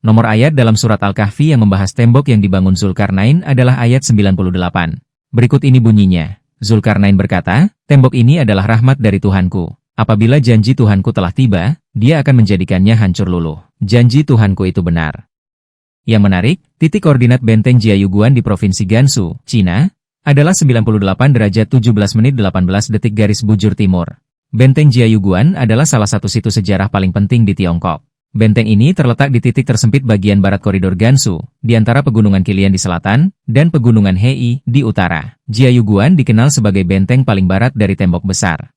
Nomor ayat dalam surat Al-Kahfi yang membahas tembok yang dibangun Zulkarnain adalah ayat 98. Berikut ini bunyinya. Zulkarnain berkata, tembok ini adalah rahmat dari Tuhanku. Apabila janji Tuhanku telah tiba, dia akan menjadikannya hancur luluh. Janji Tuhanku itu benar. Yang menarik, titik koordinat benteng Jiayuguan di Provinsi Gansu, Cina, adalah 98 derajat 17 menit 18 detik garis bujur timur. Benteng Jiayuguan adalah salah satu situs sejarah paling penting di Tiongkok. Benteng ini terletak di titik tersempit bagian barat koridor Gansu, di antara pegunungan Qilian di selatan, dan pegunungan Hei di utara. Jiayuguan dikenal sebagai benteng paling barat dari tembok besar.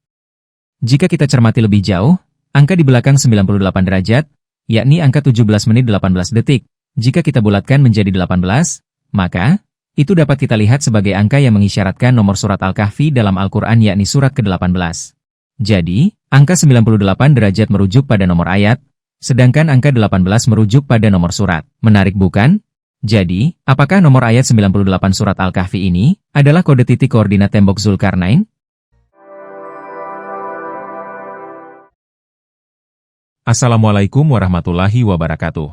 Jika kita cermati lebih jauh, angka di belakang 98 derajat, yakni angka 17 menit 18 detik, jika kita bulatkan menjadi 18, maka itu dapat kita lihat sebagai angka yang mengisyaratkan nomor surat Al-Kahfi dalam Al-Quran yakni surat ke-18. Jadi, angka 98 derajat merujuk pada nomor ayat, sedangkan angka 18 merujuk pada nomor surat. Menarik bukan? Jadi, apakah nomor ayat 98 surat Al-Kahfi ini adalah kode titik koordinat tembok Zulkarnain? Assalamualaikum warahmatullahi wabarakatuh.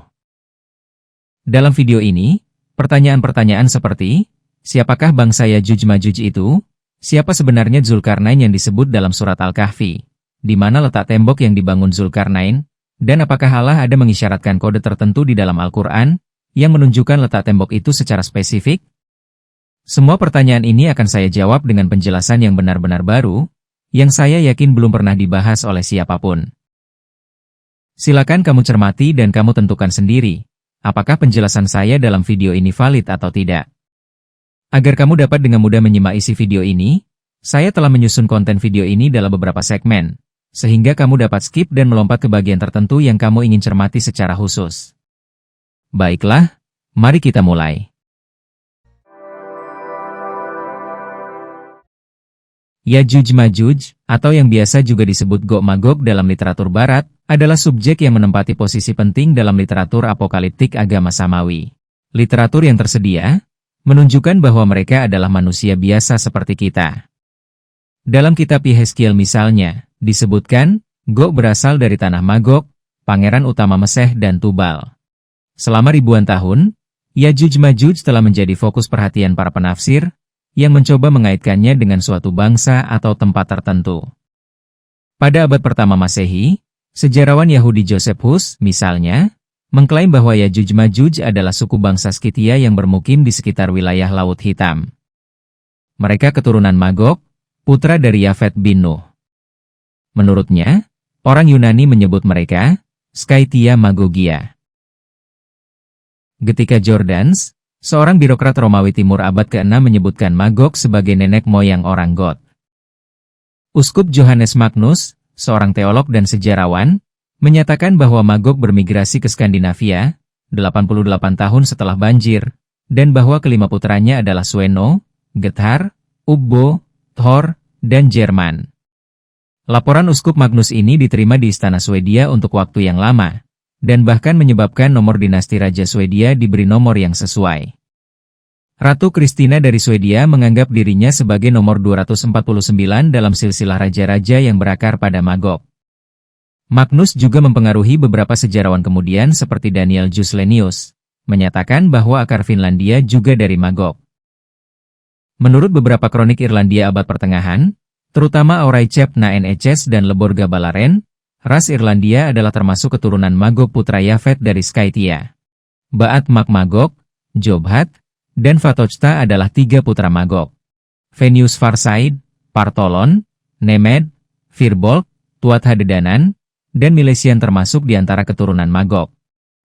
Dalam video ini, pertanyaan-pertanyaan seperti, siapakah bangsa Yajuj-Majuj itu? Siapa sebenarnya Zulkarnain yang disebut dalam surat Al-Kahfi? Di mana letak tembok yang dibangun Zulkarnain? Dan apakah Allah ada mengisyaratkan kode tertentu di dalam Al-Quran yang menunjukkan letak tembok itu secara spesifik? Semua pertanyaan ini akan saya jawab dengan penjelasan yang benar-benar baru, yang saya yakin belum pernah dibahas oleh siapapun. Silakan kamu cermati dan kamu tentukan sendiri. Apakah penjelasan saya dalam video ini valid atau tidak? Agar kamu dapat dengan mudah menyimak isi video ini, saya telah menyusun konten video ini dalam beberapa segmen, sehingga kamu dapat skip dan melompat ke bagian tertentu yang kamu ingin cermati secara khusus. Baiklah, mari kita mulai. Yajuj-Majuj, atau yang biasa juga disebut Gog-Magog dalam literatur barat, adalah subjek yang menempati posisi penting dalam literatur apokaliptik agama Samawi. Literatur yang tersedia menunjukkan bahwa mereka adalah manusia biasa seperti kita. Dalam kitab Yehezkiel misalnya, disebutkan, Gog berasal dari tanah Magog, pangeran utama Meseh dan Tubal. Selama ribuan tahun, Yajuj-Majuj telah menjadi fokus perhatian para penafsir, yang mencoba mengaitkannya dengan suatu bangsa atau tempat tertentu. Pada abad pertama Masehi, sejarawan Yahudi Josephus, misalnya, mengklaim bahwa Yajuj-Majuj adalah suku bangsa Skythia yang bermukim di sekitar wilayah Laut Hitam. Mereka keturunan Magog, putra dari Yafet bin Nuh. Menurutnya, orang Yunani menyebut mereka Skythia Magogia. Getika Jordanes, seorang birokrat Romawi Timur abad ke-6 menyebutkan Magog sebagai nenek moyang orang Goth. Uskup Johannes Magnus, seorang teolog dan sejarawan, menyatakan bahwa Magog bermigrasi ke Skandinavia 88 tahun setelah banjir, dan bahwa kelima putranya adalah Sweno, Gethar, Ubbo, Thor, dan Jerman. Laporan Uskup Magnus ini diterima di Istana Swedia untuk waktu yang lama, dan bahkan menyebabkan nomor dinasti Raja Swedia diberi nomor yang sesuai. Ratu Kristina dari Swedia menganggap dirinya sebagai nomor 249 dalam silsilah raja-raja yang berakar pada Magog. Magnus juga mempengaruhi beberapa sejarawan kemudian seperti Daniel Juslenius, menyatakan bahwa akar Finlandia juga dari Magog. Menurut beberapa kronik Irlandia abad pertengahan, terutama Aurai Cep Naen Eches dan Leborga Balaren, ras Irlandia adalah termasuk keturunan Magog putra Yafet dari Skythia. Baat Mak Magog, Jobhat, dan Fatochta adalah tiga putra Magog. Venius Farsaid, Partolon, Nemed, Firbolg, Tuat Hadedanan, dan Milesian termasuk di antara keturunan Magog.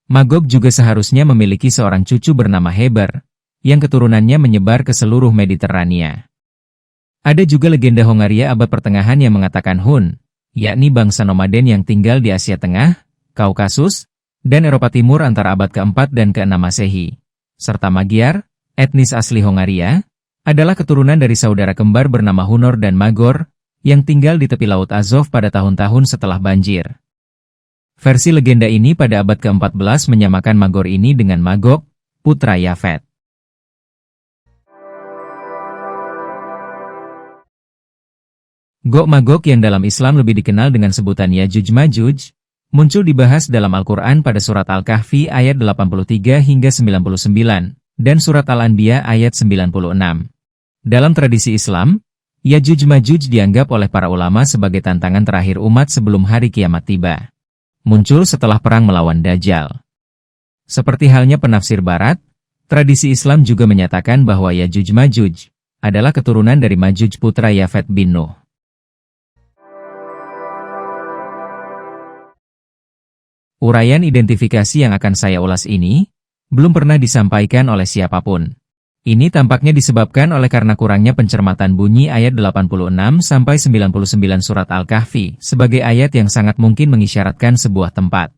Magog juga seharusnya memiliki seorang cucu bernama Heber, yang keturunannya menyebar ke seluruh Mediterania. Ada juga legenda Hongaria abad pertengahan yang mengatakan Hun, yakni bangsa nomaden yang tinggal di Asia Tengah, Kaukasus, dan Eropa Timur antara abad ke-4 dan ke-6 Masehi, serta Magyar, etnis asli Hongaria, adalah keturunan dari saudara kembar bernama Hunor dan Magor, yang tinggal di tepi Laut Azov pada tahun-tahun setelah banjir. Versi legenda ini pada abad ke-14 menyamakan Magor ini dengan Magog, putra Yafet. Gog-Magog yang dalam Islam lebih dikenal dengan sebutan Yajuj-Majuj, muncul dibahas dalam Al-Quran pada surat Al-Kahfi ayat 83 hingga 99, dan surat Al-Anbiya ayat 96. Dalam tradisi Islam, Yajuj-Majuj dianggap oleh para ulama sebagai tantangan terakhir umat sebelum hari kiamat tiba. Muncul setelah perang melawan Dajjal. Seperti halnya penafsir barat, tradisi Islam juga menyatakan bahwa Yajuj-Majuj adalah keturunan dari Majuj putra Yafet bin Nuh. Uraian identifikasi yang akan saya ulas ini belum pernah disampaikan oleh siapapun. Ini tampaknya disebabkan oleh karena kurangnya pencermatan bunyi ayat 86-99 surat Al-Kahfi sebagai ayat yang sangat mungkin mengisyaratkan sebuah tempat.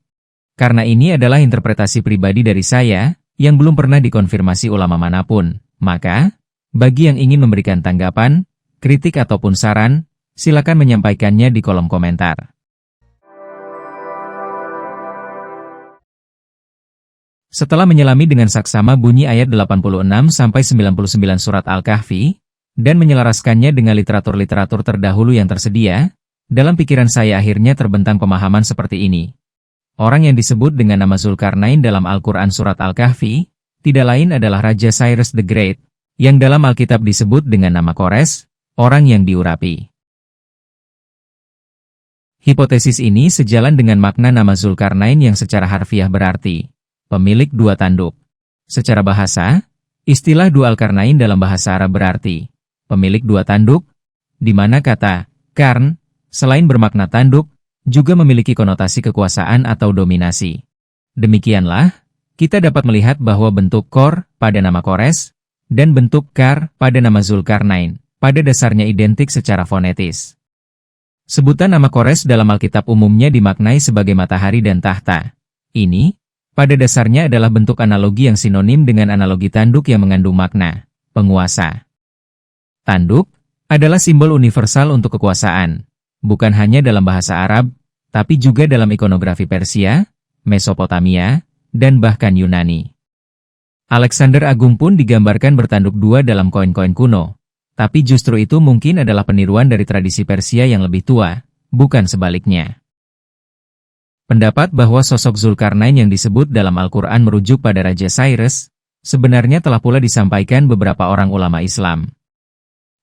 Karena ini adalah interpretasi pribadi dari saya, yang belum pernah dikonfirmasi ulama manapun, maka, bagi yang ingin memberikan tanggapan, kritik ataupun saran, silakan menyampaikannya di kolom komentar. Setelah menyelami dengan saksama bunyi ayat 86-99 surat Al-Kahfi, dan menyelaraskannya dengan literatur-literatur terdahulu yang tersedia, dalam pikiran saya akhirnya terbentang pemahaman seperti ini. Orang yang disebut dengan nama Zulkarnain dalam Al-Quran surat Al-Kahfi, tidak lain adalah Raja Cyrus the Great, yang dalam Alkitab disebut dengan nama Kores, orang yang diurapi. Hipotesis ini sejalan dengan makna nama Zulkarnain yang secara harfiah berarti pemilik dua tanduk. Secara bahasa, istilah dual karnain dalam bahasa Arab berarti pemilik dua tanduk, di mana kata karn, selain bermakna tanduk, juga memiliki konotasi kekuasaan atau dominasi. Demikianlah, kita dapat melihat bahwa bentuk kor pada nama Kores, dan bentuk kar pada nama Zulkarnain, pada dasarnya identik secara fonetis. Sebutan nama Kores dalam Alkitab umumnya dimaknai sebagai matahari dan tahta. Ini, pada dasarnya adalah bentuk analogi yang sinonim dengan analogi tanduk yang mengandung makna penguasa. Tanduk adalah simbol universal untuk kekuasaan, bukan hanya dalam bahasa Arab, tapi juga dalam ikonografi Persia, Mesopotamia, dan bahkan Yunani. Alexander Agung pun digambarkan bertanduk dua dalam koin-koin kuno, tapi justru itu mungkin adalah peniruan dari tradisi Persia yang lebih tua, bukan sebaliknya. Pendapat bahwa sosok Zulkarnain yang disebut dalam Al-Quran merujuk pada Raja Cyrus, sebenarnya telah pula disampaikan beberapa orang ulama Islam.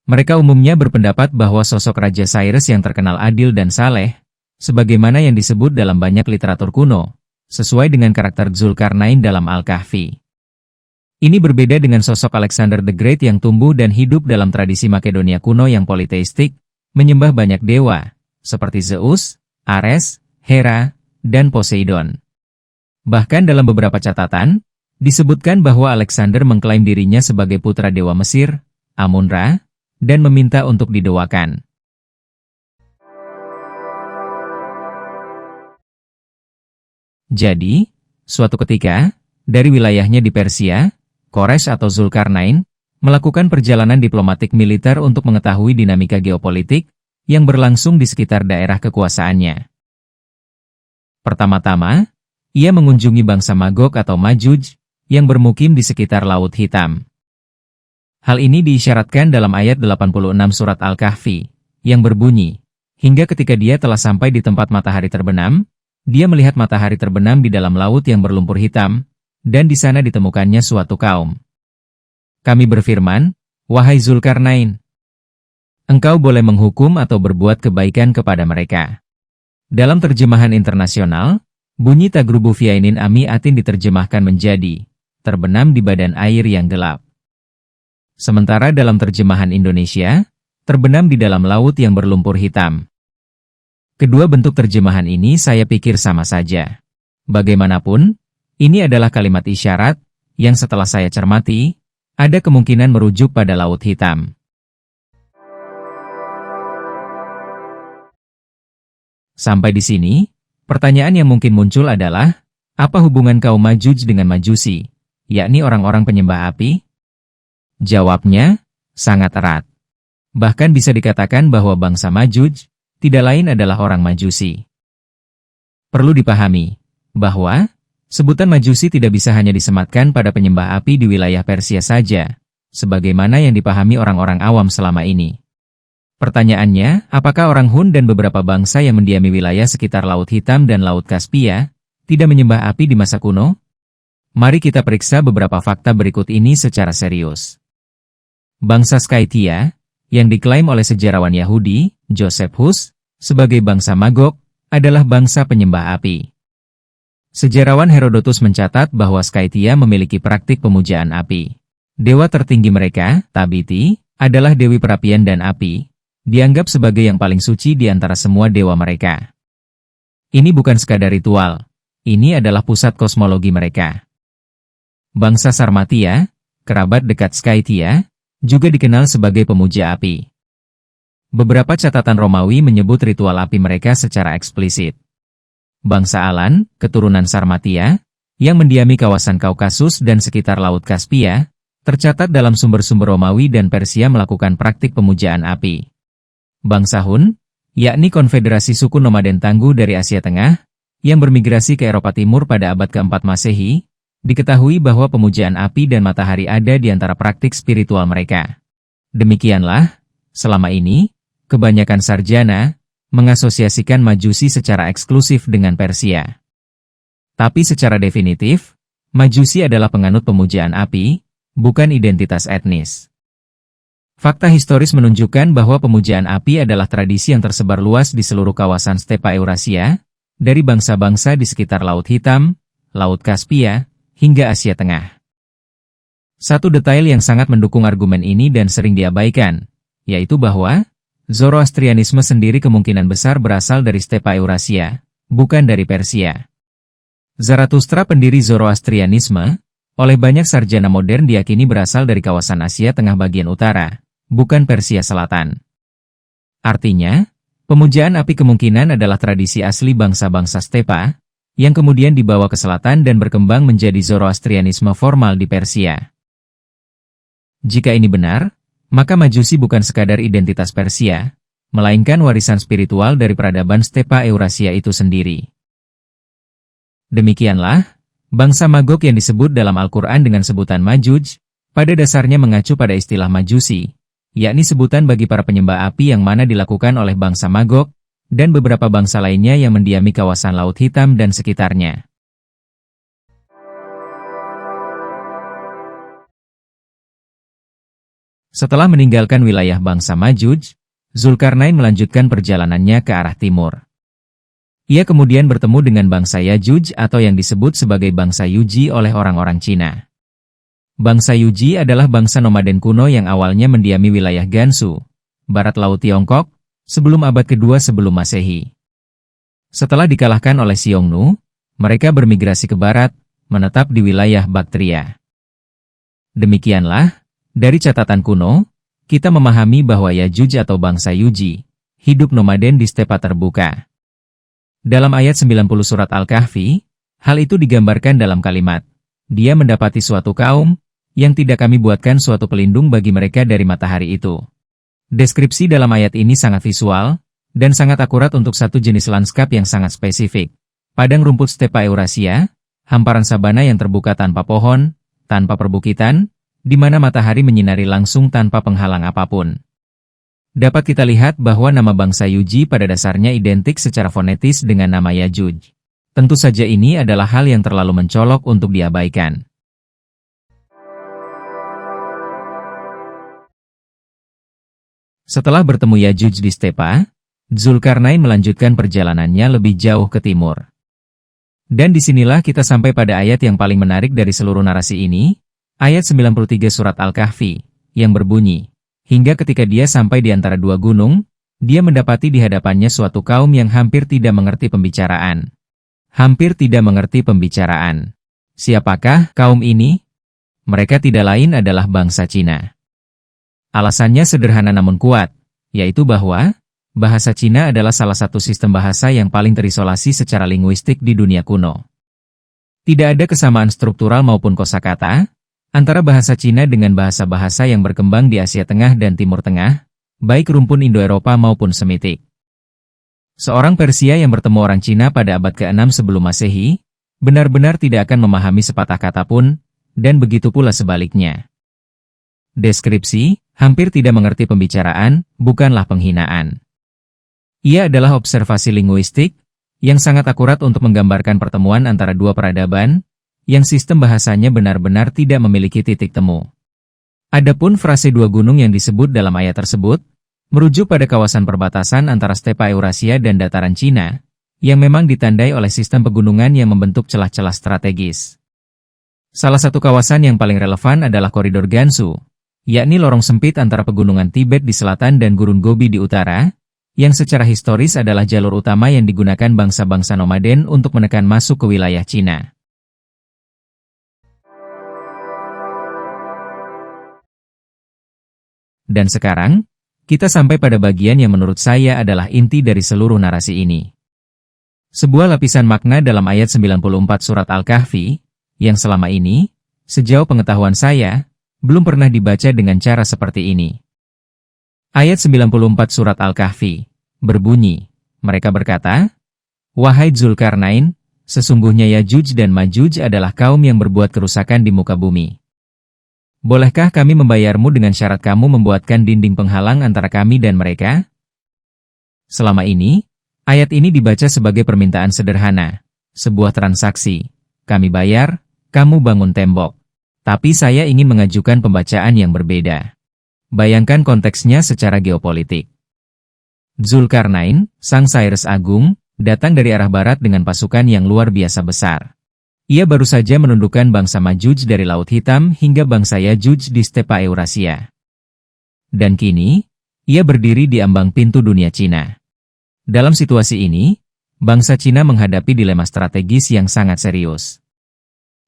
Mereka umumnya berpendapat bahwa sosok Raja Cyrus yang terkenal adil dan saleh, sebagaimana yang disebut dalam banyak literatur kuno, sesuai dengan karakter Zulkarnain dalam Al-Kahfi. Ini berbeda dengan sosok Alexander the Great yang tumbuh dan hidup dalam tradisi Makedonia kuno yang politeistik, menyembah banyak dewa, seperti Zeus, Ares, Hera, dan Poseidon. Bahkan dalam beberapa catatan, disebutkan bahwa Alexander mengklaim dirinya sebagai putra dewa Mesir, Amun-Ra, dan meminta untuk didoakan. Jadi, suatu ketika, dari wilayahnya di Persia, Kores atau Zulkarnain, melakukan perjalanan diplomatik militer untuk mengetahui dinamika geopolitik yang berlangsung di sekitar daerah kekuasaannya. Pertama-tama, ia mengunjungi bangsa Magog atau Majuj, yang bermukim di sekitar Laut Hitam. Hal ini diisyaratkan dalam ayat 86 surat Al-Kahfi, yang berbunyi, hingga ketika dia telah sampai di tempat matahari terbenam, dia melihat matahari terbenam di dalam laut yang berlumpur hitam, dan di sana ditemukannya suatu kaum. Kami berfirman, wahai Zulkarnain, engkau boleh menghukum atau berbuat kebaikan kepada mereka. Dalam terjemahan internasional, bunyi Tagrubu Fiainin Ami Atin diterjemahkan menjadi terbenam di badan air yang gelap. Sementara dalam terjemahan Indonesia, terbenam di dalam laut yang berlumpur hitam. Kedua bentuk terjemahan ini saya pikir sama saja. Bagaimanapun, ini adalah kalimat isyarat yang setelah saya cermati, ada kemungkinan merujuk pada Laut Hitam. Sampai di sini, pertanyaan yang mungkin muncul adalah, apa hubungan kaum Majuj dengan Majusi, yakni orang-orang penyembah api? Jawabnya, sangat erat. Bahkan bisa dikatakan bahwa bangsa Majuj tidak lain adalah orang Majusi. Perlu dipahami bahwa sebutan Majusi tidak bisa hanya disematkan pada penyembah api di wilayah Persia saja, sebagaimana yang dipahami orang-orang awam selama ini. Pertanyaannya, apakah orang Hun dan beberapa bangsa yang mendiami wilayah sekitar Laut Hitam dan Laut Kaspia tidak menyembah api di masa kuno? Mari kita periksa beberapa fakta berikut ini secara serius. Bangsa Skythia, yang diklaim oleh sejarawan Yahudi, Joseph Hus, sebagai bangsa Magog, adalah bangsa penyembah api. Sejarawan Herodotus mencatat bahwa Skythia memiliki praktik pemujaan api. Dewa tertinggi mereka, Tabiti, adalah dewi perapian dan api, dianggap sebagai yang paling suci di antara semua dewa mereka. Ini bukan sekadar ritual, ini adalah pusat kosmologi mereka. Bangsa Sarmatia, kerabat dekat Skythia, juga dikenal sebagai pemuja api. Beberapa catatan Romawi menyebut ritual api mereka secara eksplisit. Bangsa Alan, keturunan Sarmatia, yang mendiami kawasan Kaukasus dan sekitar Laut Kaspia, tercatat dalam sumber-sumber Romawi dan Persia melakukan praktik pemujaan api. Bangsa Hun, yakni konfederasi suku nomaden tangguh dari Asia Tengah, yang bermigrasi ke Eropa Timur pada abad ke-4 Masehi, diketahui bahwa pemujaan api dan matahari ada di antara praktik spiritual mereka. Demikianlah, selama ini, kebanyakan sarjana mengasosiasikan Majusi secara eksklusif dengan Persia. Tapi secara definitif, Majusi adalah penganut pemujaan api, bukan identitas etnis. Fakta historis menunjukkan bahwa pemujaan api adalah tradisi yang tersebar luas di seluruh kawasan stepa Eurasia, dari bangsa-bangsa di sekitar Laut Hitam, Laut Kaspia, hingga Asia Tengah. Satu detail yang sangat mendukung argumen ini dan sering diabaikan, yaitu bahwa Zoroastrianisme sendiri kemungkinan besar berasal dari stepa Eurasia, bukan dari Persia. Zarathustra, pendiri Zoroastrianisme, oleh banyak sarjana modern diyakini berasal dari kawasan Asia Tengah bagian utara, bukan Persia Selatan. Artinya, pemujaan api kemungkinan adalah tradisi asli bangsa-bangsa stepa, yang kemudian dibawa ke selatan dan berkembang menjadi Zoroastrianisme formal di Persia. Jika ini benar, maka Majusi bukan sekadar identitas Persia, melainkan warisan spiritual dari peradaban stepa Eurasia itu sendiri. Demikianlah, bangsa Magog yang disebut dalam Al-Quran dengan sebutan Majuj, pada dasarnya mengacu pada istilah Majusi, yakni sebutan bagi para penyembah api yang mana dilakukan oleh bangsa Magog, dan beberapa bangsa lainnya yang mendiami kawasan Laut Hitam dan sekitarnya. Setelah meninggalkan wilayah bangsa Majuj, Zulkarnain melanjutkan perjalanannya ke arah timur. Ia kemudian bertemu dengan bangsa Yajuj atau yang disebut sebagai bangsa Yuji oleh orang-orang Cina. Bangsa Yuji adalah bangsa nomaden kuno yang awalnya mendiami wilayah Gansu, barat laut Tiongkok, sebelum abad kedua sebelum Masehi. Setelah dikalahkan oleh Xiongnu, mereka bermigrasi ke barat, menetap di wilayah Baktria. Demikianlah, dari catatan kuno, kita memahami bahwa Yajuj atau bangsa Yuji hidup nomaden di stepa terbuka. Dalam ayat 90 surat Al-Kahfi, hal itu digambarkan dalam kalimat, "Dia mendapati suatu kaum yang tidak kami buatkan suatu pelindung bagi mereka dari matahari itu." Deskripsi dalam ayat ini sangat visual, dan sangat akurat untuk satu jenis lanskap yang sangat spesifik. Padang rumput stepa Eurasia, hamparan sabana yang terbuka tanpa pohon, tanpa perbukitan, di mana matahari menyinari langsung tanpa penghalang apapun. Dapat kita lihat bahwa nama bangsa Yuji pada dasarnya identik secara fonetis dengan nama Yajuj. Tentu saja ini adalah hal yang terlalu mencolok untuk diabaikan. Setelah bertemu Yajuj di stepa, Zulkarnain melanjutkan perjalanannya lebih jauh ke timur. Dan disinilah kita sampai pada ayat yang paling menarik dari seluruh narasi ini, ayat 93 surat Al-Kahfi, yang berbunyi, "Hingga ketika dia sampai di antara dua gunung, dia mendapati di hadapannya suatu kaum yang hampir tidak mengerti pembicaraan." Hampir tidak mengerti pembicaraan. Siapakah kaum ini? Mereka tidak lain adalah bangsa Cina. Alasannya sederhana namun kuat, yaitu bahwa bahasa Cina adalah salah satu sistem bahasa yang paling terisolasi secara linguistik di dunia kuno. Tidak ada kesamaan struktural maupun kosakata antara bahasa Cina dengan bahasa-bahasa yang berkembang di Asia Tengah dan Timur Tengah, baik rumpun Indo-Eropa maupun Semitik. Seorang Persia yang bertemu orang Cina pada abad ke-6 sebelum Masehi, benar-benar tidak akan memahami sepatah kata pun, dan begitu pula sebaliknya. Deskripsi, hampir tidak mengerti pembicaraan, bukanlah penghinaan. Ia adalah observasi linguistik, yang sangat akurat untuk menggambarkan pertemuan antara dua peradaban, yang sistem bahasanya benar-benar tidak memiliki titik temu. Adapun frase dua gunung yang disebut dalam ayat tersebut, merujuk pada kawasan perbatasan antara stepa Eurasia dan dataran Cina, yang memang ditandai oleh sistem pegunungan yang membentuk celah-celah strategis. Salah satu kawasan yang paling relevan adalah koridor Gansu, yakni lorong sempit antara pegunungan Tibet di selatan dan Gurun Gobi di utara, yang secara historis adalah jalur utama yang digunakan bangsa-bangsa nomaden untuk menekan masuk ke wilayah Cina. Dan sekarang, kita sampai pada bagian yang menurut saya adalah inti dari seluruh narasi ini. Sebuah lapisan makna dalam ayat 94 surat Al-Kahfi, yang selama ini, sejauh pengetahuan saya, belum pernah dibaca dengan cara seperti ini. Ayat 94 surat Al-Kahfi berbunyi, mereka berkata, "Wahai Zulkarnain, sesungguhnya Yajuj dan Majuj adalah kaum yang berbuat kerusakan di muka bumi. Bolehkah kami membayarmu dengan syarat kamu membuatkan dinding penghalang antara kami dan mereka?" Selama ini, ayat ini dibaca sebagai permintaan sederhana, sebuah transaksi. Kami bayar, kamu bangun tembok. Tapi saya ingin mengajukan pembacaan yang berbeda. Bayangkan konteksnya secara geopolitik. Zulkarnain, sang Cyrus Agung, datang dari arah barat dengan pasukan yang luar biasa besar. Ia baru saja menundukkan bangsa Majuj dari Laut Hitam hingga bangsa Yajuj di stepa Eurasia. Dan kini, ia berdiri di ambang pintu dunia Cina. Dalam situasi ini, bangsa Cina menghadapi dilema strategis yang sangat serius.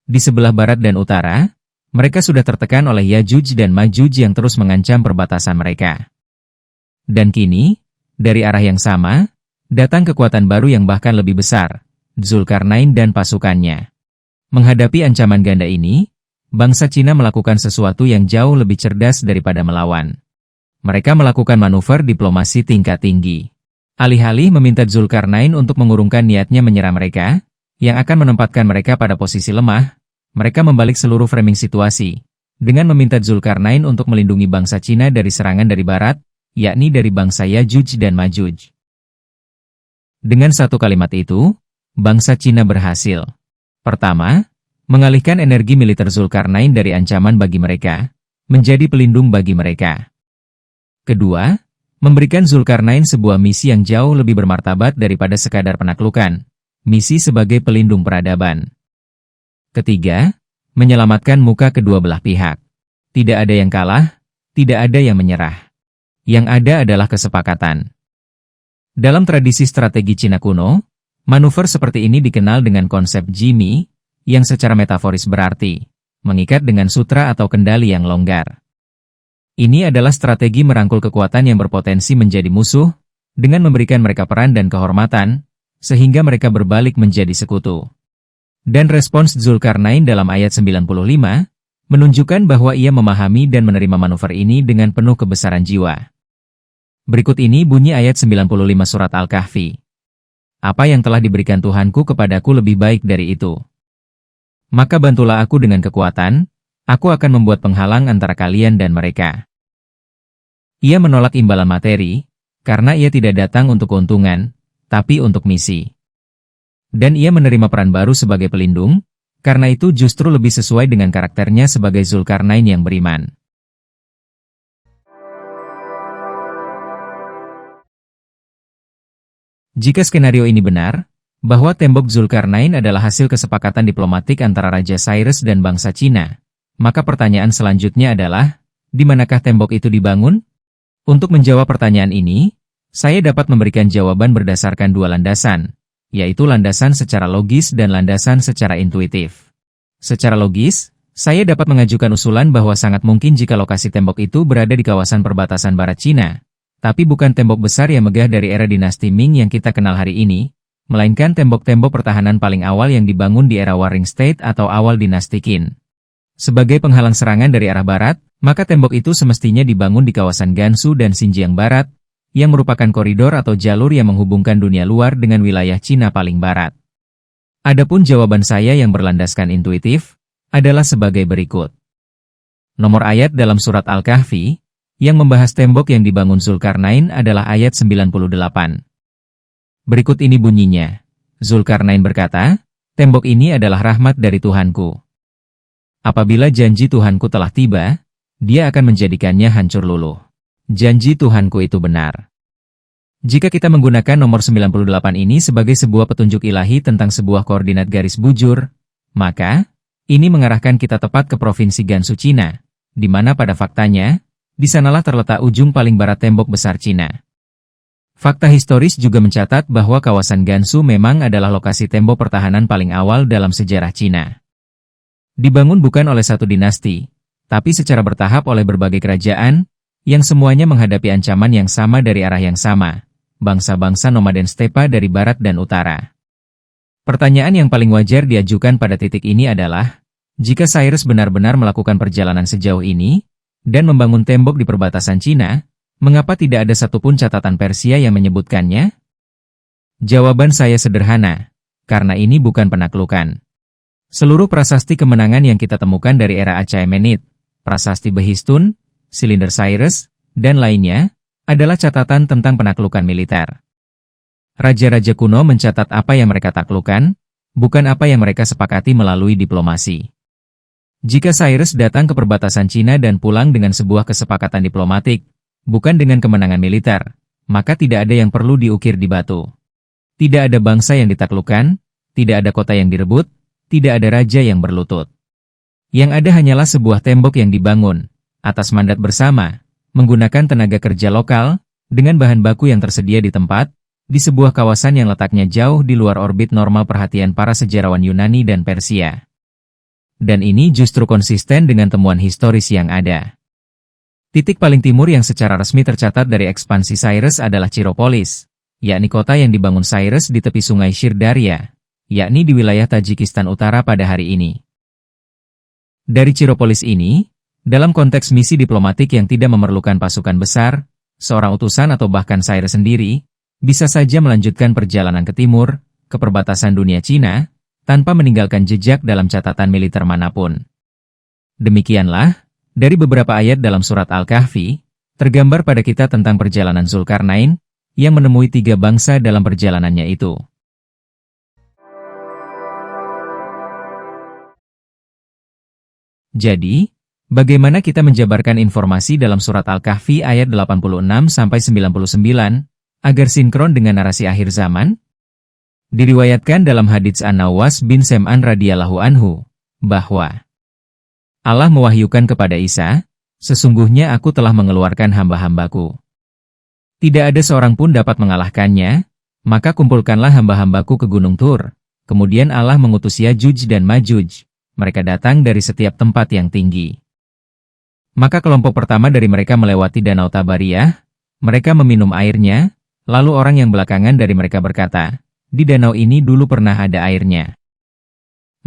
Di sebelah barat dan utara, mereka sudah tertekan oleh Yajuj dan Majuj yang terus mengancam perbatasan mereka. Dan kini, dari arah yang sama, datang kekuatan baru yang bahkan lebih besar, Zulkarnain dan pasukannya. Menghadapi ancaman ganda ini, bangsa Cina melakukan sesuatu yang jauh lebih cerdas daripada melawan. Mereka melakukan manuver diplomasi tingkat tinggi. Alih-alih meminta Zulkarnain untuk mengurungkan niatnya menyerang mereka, yang akan menempatkan mereka pada posisi lemah, mereka membalik seluruh framing situasi, dengan meminta Zulkarnain untuk melindungi bangsa Cina dari serangan dari barat, yakni dari bangsa Yajuj dan Majuj. Dengan satu kalimat itu, bangsa Cina berhasil. Pertama, mengalihkan energi militer Zulkarnain dari ancaman bagi mereka, menjadi pelindung bagi mereka. Kedua, memberikan Zulkarnain sebuah misi yang jauh lebih bermartabat daripada sekadar penaklukan, misi sebagai pelindung peradaban. Ketiga, menyelamatkan muka kedua belah pihak. Tidak ada yang kalah, tidak ada yang menyerah. Yang ada adalah kesepakatan. Dalam tradisi strategi Cina kuno, manuver seperti ini dikenal dengan konsep Jimi, yang secara metaforis berarti mengikat dengan sutra atau kendali yang longgar. Ini adalah strategi merangkul kekuatan yang berpotensi menjadi musuh, dengan memberikan mereka peran dan kehormatan, sehingga mereka berbalik menjadi sekutu. Dan respons Zulkarnain dalam ayat 95, menunjukkan bahwa ia memahami dan menerima manuver ini dengan penuh kebesaran jiwa. Berikut ini bunyi ayat 95 surat Al-Kahfi. Apa yang telah diberikan Tuhanku kepadaku lebih baik dari itu. Maka bantulah aku dengan kekuatan, aku akan membuat penghalang antara kalian dan mereka. Ia menolak imbalan materi, karena ia tidak datang untuk keuntungan, tapi untuk misi. Dan ia menerima peran baru sebagai pelindung, karena itu justru lebih sesuai dengan karakternya sebagai Zulkarnain yang beriman. Jika skenario ini benar, bahwa tembok Zulkarnain adalah hasil kesepakatan diplomatik antara Raja Cyrus dan bangsa Cina, maka pertanyaan selanjutnya adalah, di manakah tembok itu dibangun? Untuk menjawab pertanyaan ini, saya dapat memberikan jawaban berdasarkan dua landasan, yaitu landasan secara logis dan landasan secara intuitif. Secara logis, saya dapat mengajukan usulan bahwa sangat mungkin jika lokasi tembok itu berada di kawasan perbatasan barat Cina, tapi bukan tembok besar yang megah dari era dinasti Ming yang kita kenal hari ini, melainkan tembok-tembok pertahanan paling awal yang dibangun di era Warring State atau awal dinasti Qin. Sebagai penghalang serangan dari arah barat, maka tembok itu semestinya dibangun di kawasan Gansu dan Xinjiang Barat, yang merupakan koridor atau jalur yang menghubungkan dunia luar dengan wilayah Cina paling barat. Adapun jawaban saya yang berlandaskan intuitif, adalah sebagai berikut. Nomor ayat dalam surat Al-Kahfi, yang membahas tembok yang dibangun Zulkarnain adalah ayat 98. Berikut ini bunyinya. Zulkarnain berkata, tembok ini adalah rahmat dari Tuhanku. Apabila janji Tuhanku telah tiba, Dia akan menjadikannya hancur luluh. Janji Tuhanku itu benar. Jika kita menggunakan nomor 98 ini sebagai sebuah petunjuk ilahi tentang sebuah koordinat garis bujur, maka ini mengarahkan kita tepat ke provinsi Gansu Cina, di mana pada faktanya, di sanalah terletak ujung paling barat tembok besar Cina. Fakta historis juga mencatat bahwa kawasan Gansu memang adalah lokasi tembok pertahanan paling awal dalam sejarah Cina. Dibangun bukan oleh satu dinasti, tapi secara bertahap oleh berbagai kerajaan, yang semuanya menghadapi ancaman yang sama dari arah yang sama, bangsa-bangsa nomaden stepa dari barat dan utara. Pertanyaan yang paling wajar diajukan pada titik ini adalah, jika Cyrus benar-benar melakukan perjalanan sejauh ini, dan membangun tembok di perbatasan Cina, mengapa tidak ada satupun catatan Persia yang menyebutkannya? Jawaban saya sederhana, karena ini bukan penaklukan. Seluruh prasasti kemenangan yang kita temukan dari era Achaemenid, prasasti Behistun, Silinder Cyrus, dan lainnya, adalah catatan tentang penaklukan militer. Raja-raja kuno mencatat apa yang mereka taklukkan, bukan apa yang mereka sepakati melalui diplomasi. Jika Cyrus datang ke perbatasan Cina dan pulang dengan sebuah kesepakatan diplomatik, bukan dengan kemenangan militer, maka tidak ada yang perlu diukir di batu. Tidak ada bangsa yang ditaklukkan, tidak ada kota yang direbut, tidak ada raja yang berlutut. Yang ada hanyalah sebuah tembok yang dibangun, atas mandat bersama, menggunakan tenaga kerja lokal, dengan bahan baku yang tersedia di tempat, di sebuah kawasan yang letaknya jauh di luar orbit normal perhatian para sejarawan Yunani dan Persia. Dan ini justru konsisten dengan temuan historis yang ada. Titik paling timur yang secara resmi tercatat dari ekspansi Cyrus adalah Chiropolis, yakni kota yang dibangun Cyrus di tepi sungai Shirdaria, yakni di wilayah Tajikistan Utara pada hari ini. Dari Chiropolis ini, dalam konteks misi diplomatik yang tidak memerlukan pasukan besar, seorang utusan atau bahkan Cyrus sendiri, bisa saja melanjutkan perjalanan ke timur, ke perbatasan dunia Cina, tanpa meninggalkan jejak dalam catatan militer manapun. Demikianlah, dari beberapa ayat dalam surat Al-Kahfi, tergambar pada kita tentang perjalanan Zulkarnain, yang menemui 3 bangsa dalam perjalanannya itu. Jadi, bagaimana kita menjabarkan informasi dalam surat Al-Kahfi ayat 86-99, agar sinkron dengan narasi akhir zaman? Diriwayatkan dalam hadits An-Nawas bin Sem'an radhiyallahu anhu, bahwa Allah mewahyukan kepada Isa, sesungguhnya aku telah mengeluarkan hamba-hambaku. Tidak ada seorang pun dapat mengalahkannya, maka kumpulkanlah hamba-hambaku ke Gunung Tur. Kemudian Allah mengutus Yajuj dan Majuj. Mereka datang dari setiap tempat yang tinggi. Maka kelompok pertama dari mereka melewati Danau Tabariyah, mereka meminum airnya, lalu orang yang belakangan dari mereka berkata, di danau ini dulu pernah ada airnya.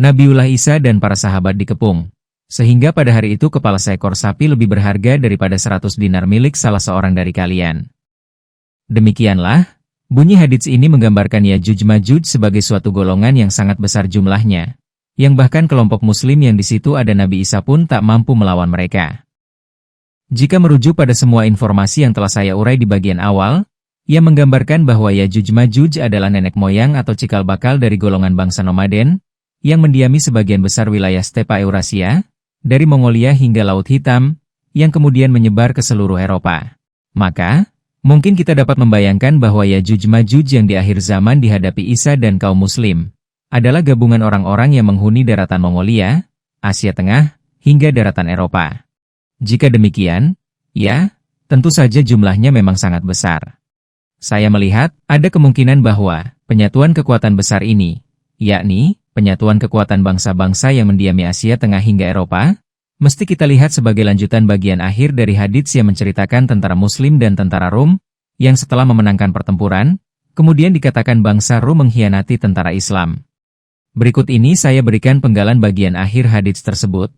Nabiullah Isa dan para sahabat dikepung. Sehingga pada hari itu kepala seekor sapi lebih berharga daripada 100 dinar milik salah seorang dari kalian. Demikianlah, bunyi hadits ini menggambarkan Yajuj Majuj sebagai suatu golongan yang sangat besar jumlahnya, yang bahkan kelompok muslim yang di situ ada Nabi Isa pun tak mampu melawan mereka. Jika merujuk pada semua informasi yang telah saya urai di bagian awal, ia menggambarkan bahwa Yajuj Majuj adalah nenek moyang atau cikal bakal dari golongan bangsa nomaden, yang mendiami sebagian besar wilayah stepa Eurasia, dari Mongolia hingga Laut Hitam, yang kemudian menyebar ke seluruh Eropa. Maka, mungkin kita dapat membayangkan bahwa Yajuj Majuj yang di akhir zaman dihadapi Isa dan kaum muslim, adalah gabungan orang-orang yang menghuni daratan Mongolia, Asia Tengah, hingga daratan Eropa. Jika demikian, ya, tentu saja jumlahnya memang sangat besar. Saya melihat, ada kemungkinan bahwa, penyatuan kekuatan besar ini, yakni, penyatuan kekuatan bangsa-bangsa yang mendiami Asia Tengah hingga Eropa, mesti kita lihat sebagai lanjutan bagian akhir dari hadits yang menceritakan tentara Muslim dan tentara Rum, yang setelah memenangkan pertempuran, kemudian dikatakan bangsa Rum mengkhianati tentara Islam. Berikut ini saya berikan penggalan bagian akhir hadits tersebut.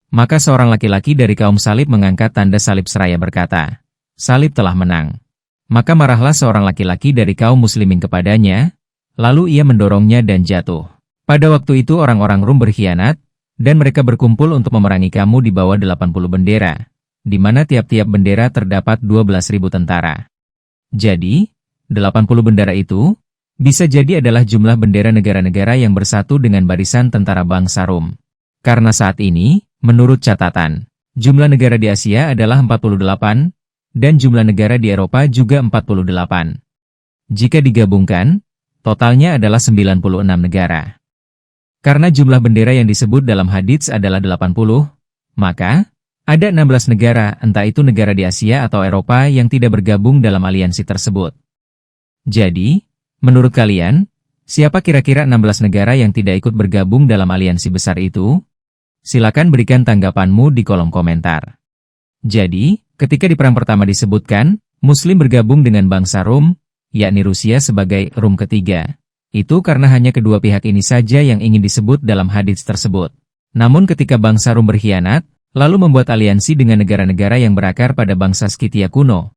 Maka seorang laki-laki dari kaum salib mengangkat tanda salib seraya berkata, "Salib telah menang." Maka marahlah seorang laki-laki dari kaum muslimin kepadanya, lalu ia mendorongnya dan jatuh. Pada waktu itu orang-orang Rum berkhianat, dan mereka berkumpul untuk memerangi kamu di bawah 80 bendera. di mana tiap-tiap bendera terdapat 12.000 tentara. Jadi, 80 bendera itu bisa jadi adalah jumlah bendera negara-negara yang bersatu dengan barisan tentara bangsa Rum. Karena saat ini, menurut catatan, jumlah negara di Asia adalah 48, dan jumlah negara di Eropa juga 48. Jika digabungkan, totalnya adalah 96 negara. Karena jumlah bendera yang disebut dalam hadits adalah 80, maka ada 16 negara, entah itu negara di Asia atau Eropa yang tidak bergabung dalam aliansi tersebut. Jadi, menurut kalian, siapa kira-kira 16 negara yang tidak ikut bergabung dalam aliansi besar itu? Silakan berikan tanggapanmu di kolom komentar. Jadi, ketika di perang pertama disebutkan, Muslim bergabung dengan bangsa Rum, yakni Rusia sebagai Rum ketiga. Itu karena hanya kedua pihak ini saja yang ingin disebut dalam hadits tersebut. Namun ketika bangsa Rum berkhianat, lalu membuat aliansi dengan negara-negara yang berakar pada bangsa Skythia kuno,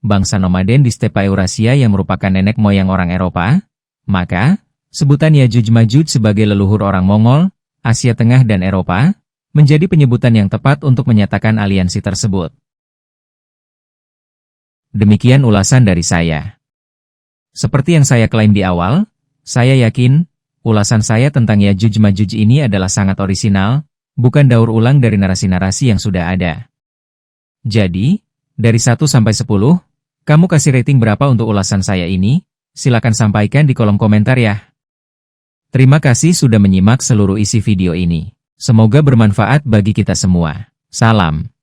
bangsa nomaden di stepa Eurasia yang merupakan nenek moyang orang Eropa, maka, sebutan Yajuj-Majuj sebagai leluhur orang Mongol, Asia Tengah dan Eropa, menjadi penyebutan yang tepat untuk menyatakan aliansi tersebut. Demikian ulasan dari saya. Seperti yang saya klaim di awal, saya yakin, ulasan saya tentang Yajuj-Majuj ini adalah sangat orisinal, bukan daur ulang dari narasi-narasi yang sudah ada. Jadi, dari 1 sampai 10, kamu kasih rating berapa untuk ulasan saya ini? Silakan sampaikan di kolom komentar ya. Terima kasih sudah menyimak seluruh isi video ini. Semoga bermanfaat bagi kita semua. Salam.